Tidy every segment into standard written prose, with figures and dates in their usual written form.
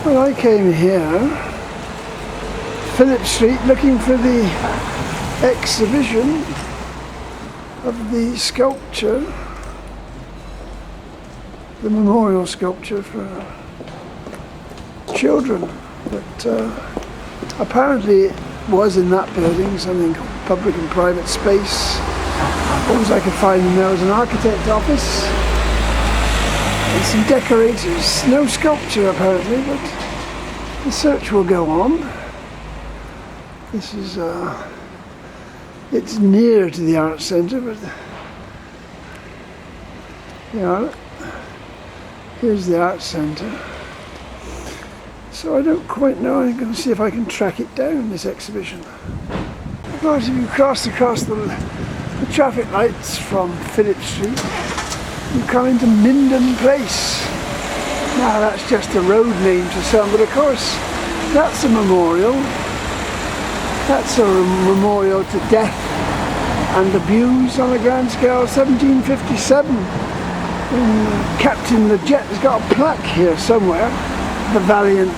Well, I came here, Phillip Street, looking for the exhibition of the sculpture, the memorial sculpture for children. But apparently it was in that building, something called public and private space. All I could find in there was an architect office and some decorators. No sculpture apparently, but the search will go on. This is it's near to the art centre, but yeah, here's the art centre. So I don't quite know. I'm going to see if I can track it down, this exhibition. Of course, if you cross across the traffic lights from Phillip Street, you come into Minden Place. Now that's just a road name to some, but of course that's a memorial. That's a memorial to death and abuse on a grand scale. 1757. And Captain Leggett has got a plaque here somewhere. The valiant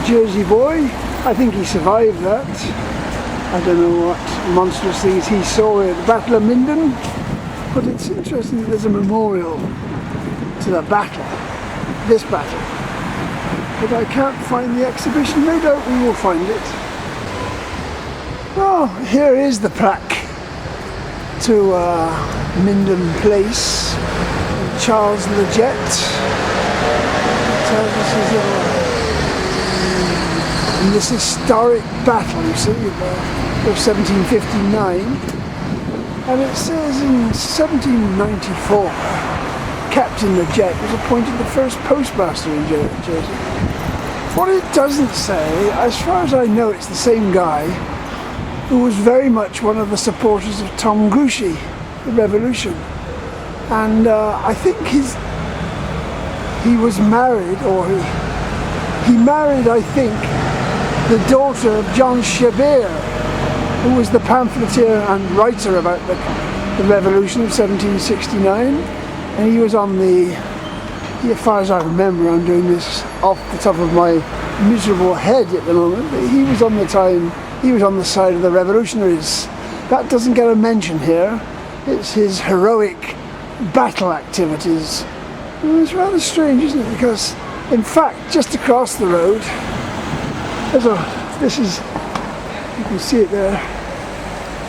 Jersey boy. I think he survived that. I don't know what monstrous things he saw at the Battle of Minden, but it's interesting that there's a memorial to the battle, this battle. But I can't find the exhibition. No doubt we will find it. Oh, here is the plaque to Minden Place. Charles Leggett. So this historic battle, you see, of 1759, and it says in 1794 Captain Leggett was appointed the first postmaster in Jersey. What it doesn't say, as far as I know, it's the same guy who was very much one of the supporters of Tom Grouchy, the revolution, and I think he was married, or he married, I think, the daughter of John Chabert, who was the pamphleteer and writer about the revolution of 1769, and he was on the, as far as I remember, I'm doing this off the top of my miserable head at the moment, but he was on the side of the revolutionaries. That doesn't get a mention here. It's his heroic battle activities. And it's rather strange, isn't it? Because, in fact, just across the road, this is, you can see it there,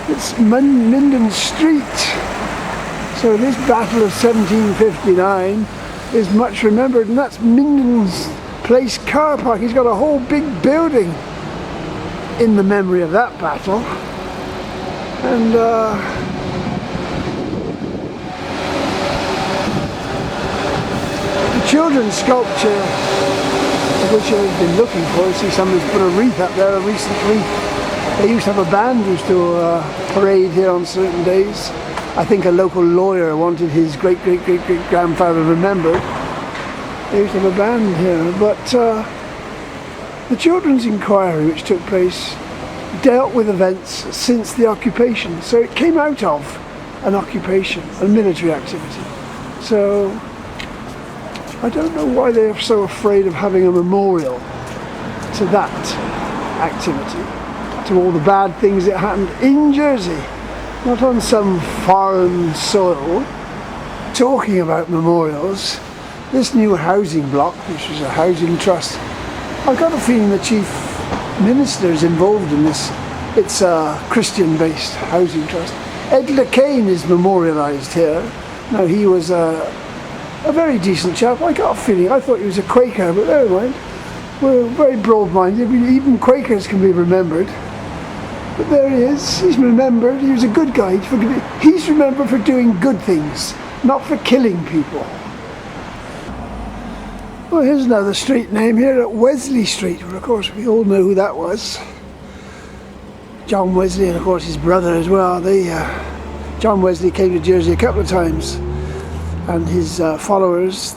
it's Minden Street. So this battle of 1759 is much remembered, and that's Minden's Place car park. He's got a whole big building in the memory of that battle. And the children's sculpture, which I've been looking for. I see somebody's put a wreath up there, a recent wreath. They used to have a band used to parade here on certain days. I think a local lawyer wanted his great-great-great-great-grandfather remembered. They used to have a band here. But the children's inquiry, which took place, dealt with events since the occupation. So it came out of an occupation, a military activity. So I don't know why they're so afraid of having a memorial to that activity, to all the bad things that happened in Jersey, not on some foreign soil. Talking about memorials, this new housing block, which is a housing trust, I've got a feeling the chief minister is involved in this. It's a Christian-based housing trust. Ed LeCain is memorialised here. Now, he was a very decent chap. I got a feeling, I thought he was a Quaker, but never mind. We're very broad-minded. Even Quakers can be remembered. But there he is. He's remembered. He was a good guy. He's remembered for doing good things, not for killing people. Well, here's another street name here at Wesley Street, where of course we all know who that was. John Wesley, and of course his brother as well. John Wesley came to Jersey a couple of times, and his followers,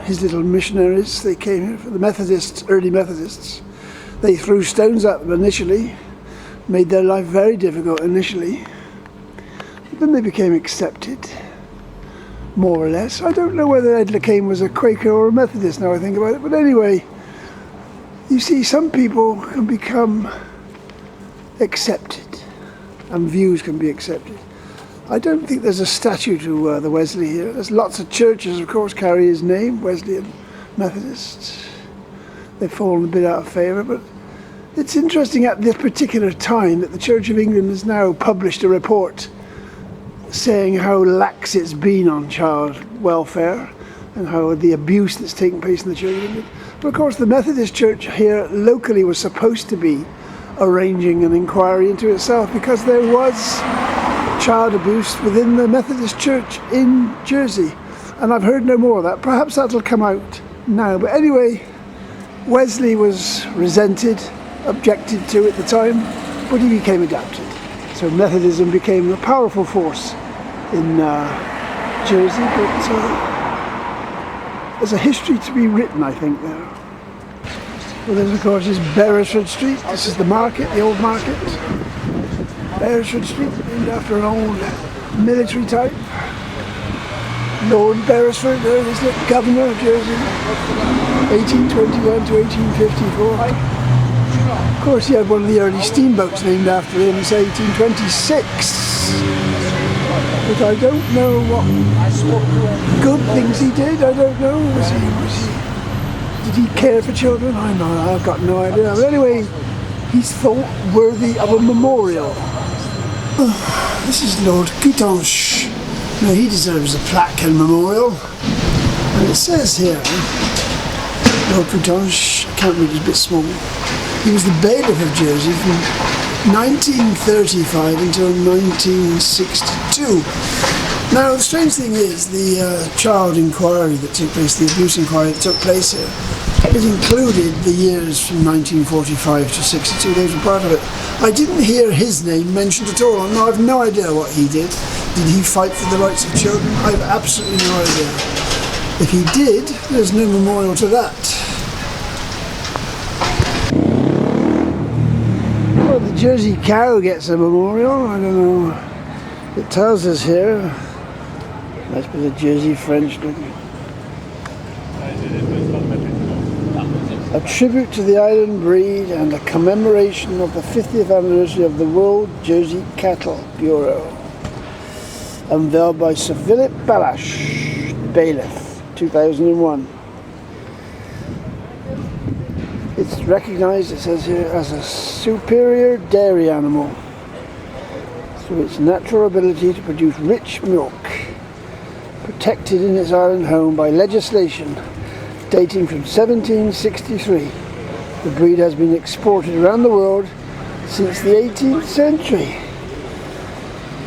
his little missionaries, they came here for the Methodists, early Methodists. They threw stones at them initially, made their life very difficult initially. But then they became accepted, more or less. I don't know whether Ed LeCain was a Quaker or a Methodist now I think about it, but anyway, You see, some people can become accepted and views can be accepted. I don't think there's a statue to the Wesley here. There's lots of churches, of course, carry his name, Wesleyan Methodists. They've fallen a bit out of favour, but it's interesting at this particular time that the Church of England has now published a report saying how lax it's been on child welfare and how the abuse that's taken place in the Church of England. But of course the Methodist Church here locally was supposed to be arranging an inquiry into itself because there was child abuse within the Methodist Church in Jersey, and I've heard no more of that. Perhaps that'll come out now, but anyway, Wesley was resented, objected to at the time, but he became adapted. So Methodism became a powerful force in Jersey, but there's a history to be written, I think, there. Well, there's of course is Beresford Street. This is the market, the old market. Beresford Street, named after an old military type. Lord Beresford, there is the Governor of Jersey, 1821 to 1854. Of course, he had one of the early steamboats named after him. It's 1826. But I don't know what good things he did. I don't know. Did he care for children? I've got no idea. But anyway, he's thought worthy of a memorial. This is Lord Coutances. Now he deserves a plaque and memorial. And it says here, Lord Coutances, I can't read, it's a bit small. He was the bailiff of Jersey from 1935 until 1962. Now the strange thing is the child inquiry that took place, the abuse inquiry that took place here, it included the years from 1945 to 62, those were part of it. I didn't hear his name mentioned at all. I have no idea what he did. Did he fight for the rights of children? I have absolutely no idea. If he did, there's no memorial to that. Well, the Jersey cow gets a memorial. I don't know. It tells us here. Must be the Jersey French looking. A tribute to the island breed and a commemoration of the 50th anniversary of the World Jersey Cattle Bureau. Unveiled by Sir Philip Balash, Bailiff, 2001. It's recognised, it says here, as a superior dairy animal through its natural ability to produce rich milk, protected in its island home by legislation dating from 1763. The breed has been exported around the world since the 18th century.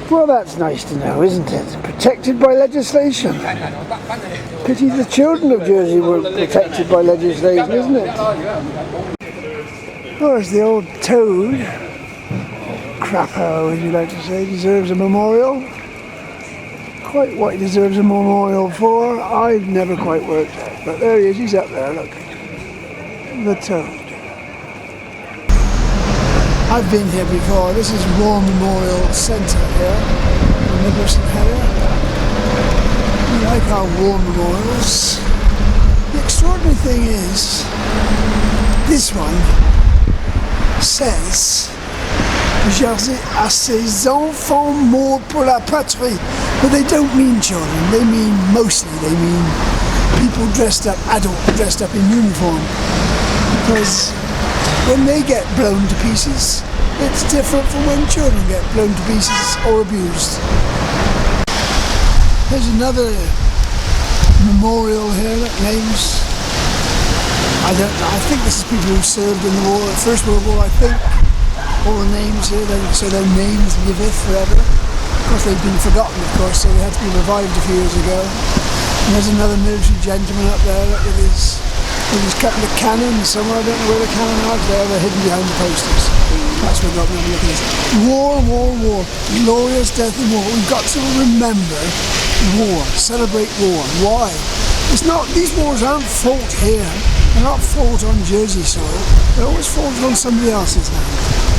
Well, that's nice to know, isn't it? Protected by legislation. Pity the children of Jersey weren't protected by legislation, isn't it? Of course, the old toad, Crapo, as you like to say, deserves a memorial. Quite what he deserves a memorial for, I've never quite worked out. But there he is, he's up there, look. The toad. I've been here before. This is War Memorial Centre here in St Helier. We like our war memorials. The extraordinary thing is, this one says Jersey à ses enfants morts pour la patrie. But they don't mean children, they mean people dressed up, adults dressed up in uniform. Because when they get blown to pieces, it's different from when children get blown to pieces or abused. There's another memorial here that names, I don't know, I think this is people who served in the war, the First World War, I think. All the names here, so their names liveth forever. Of course they've been forgotten, of course, so they had to be revived a few years ago. And there's another military gentleman up there, look with his couple of cannons somewhere, I don't know where the cannon are, they're hidden behind the posters. That's what got me to look at this. War, war, war, glorious death and war. We've got to remember war, celebrate war. Why? It's not, these wars aren't fought here, they're not fought on Jersey soil, they're always fought on somebody else's land.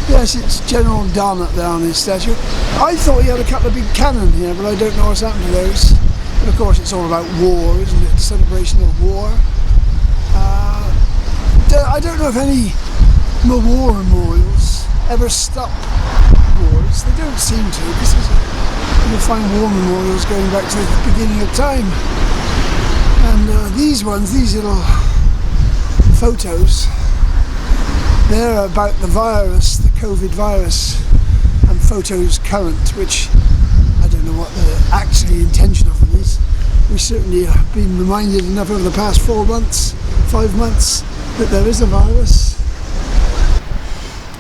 Yes, it's General Don up there on his statue. I thought he had a couple of big cannon here, but I don't know what's happened to those. But of course it's all about war, isn't it? The celebration of war. know if any war memorials ever stop wars. They don't seem to, because you'll find war memorials going back to the beginning of time. And these ones, these little photos, they're about the virus, the COVID virus, and photos current, which I don't know what the actual intention of them is. We certainly have been reminded enough over the past 4 months, 5 months, that there is a virus.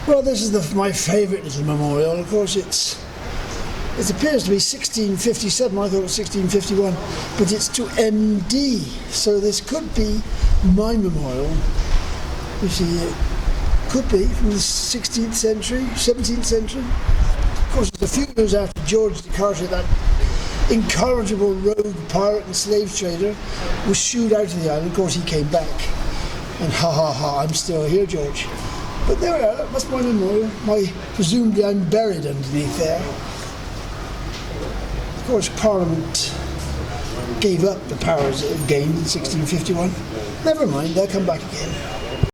Well, this is my favourite little memorial. Of course, it appears to be 1657. I thought it was 1651, but it's to MD. So this could be my memorial. You see, it could be from the 16th century, 17th century. Of course, it's a few years after George de Carter, that incorrigible rogue pirate and slave trader, was shooed out of the island. Of course, he came back. And ha ha ha, I'm still here, George. But there we are, that's my memorial. Presumably I'm buried underneath there. Of course, Parliament gave up the powers it had gained in 1651. Never mind, they'll come back again.